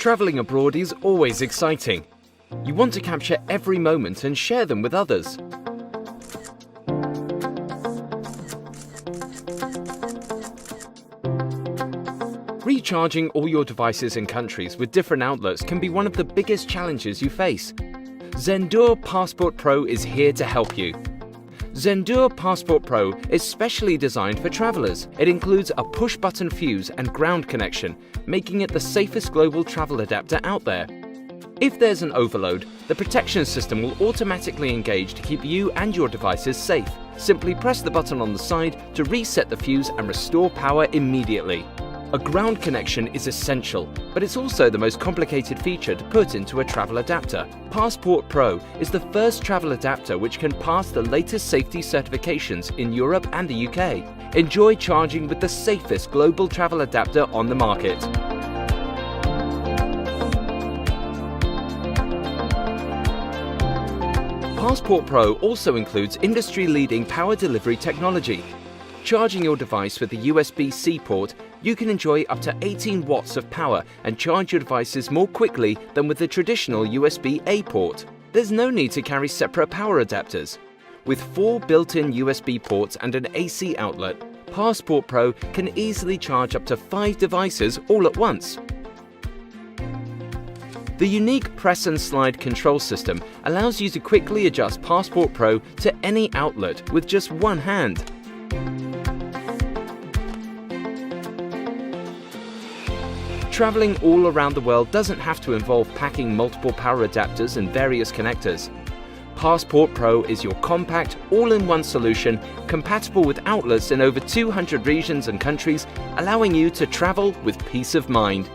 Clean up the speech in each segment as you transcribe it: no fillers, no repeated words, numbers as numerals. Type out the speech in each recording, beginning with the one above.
Traveling abroad is always exciting. You want to capture every moment and share them with others. Recharging all your devices in countries with different outlets can be one of the biggest challenges you face. Zendur Passport Pro is here to help you. Zendur Passport Pro is specially designed for travelers. It includes a push-button fuse and ground connection, making it the safest global travel adapter out there. If there's an overload, the protection system will automatically engage to keep you and your devices safe. Simply press the button on the side to reset the fuse and restore power immediately. A ground connection is essential, but it's also the most complicated feature to put into a travel adapter. Passport Pro is the first travel adapter which can pass the latest safety certifications in Europe and the UK. Enjoy charging with the safest global travel adapter on the market. Passport Pro also includes industry-leading power delivery technology. Charging your device with the USB-C port, you can enjoy up to 18 watts of power and charge your devices more quickly than with the traditional USB-A port. There's no need to carry separate power adapters. With 4 built-in USB ports and an AC outlet, Passport Pro can easily charge up to 5 devices all at once. The unique press and slide control system allows you to quickly adjust Passport Pro to any outlet with just one hand. Traveling all around the world doesn't have to involve packing multiple power adapters and various connectors. Passport Pro is your compact, all-in-one solution, compatible with outlets in over 200 regions and countries, allowing you to travel with peace of mind.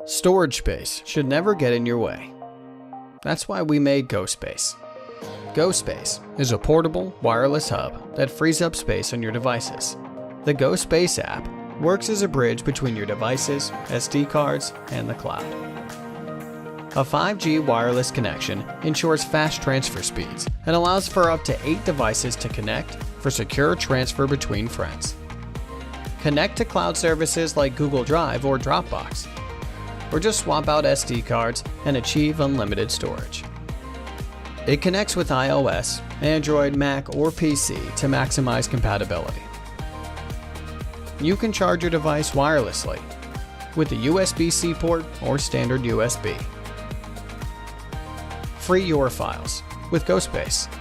Storage space should never get in your way. That's why we made GoSpace. GoSpace is a portable, wireless hub that frees up space on your devices. The GoSpace app works as a bridge between your devices, SD cards, and the cloud. A 5G wireless connection ensures fast transfer speeds and allows for up to 8 devices to connect for secure transfer between friends. Connect to cloud services like Google Drive or Dropbox, or just swap out SD cards and achieve unlimited storage. It connects with iOS, Android, Mac, or PC to maximize compatibility. You can charge your device wirelessly with a USB-C port or standard USB. Free your files with GoSpace.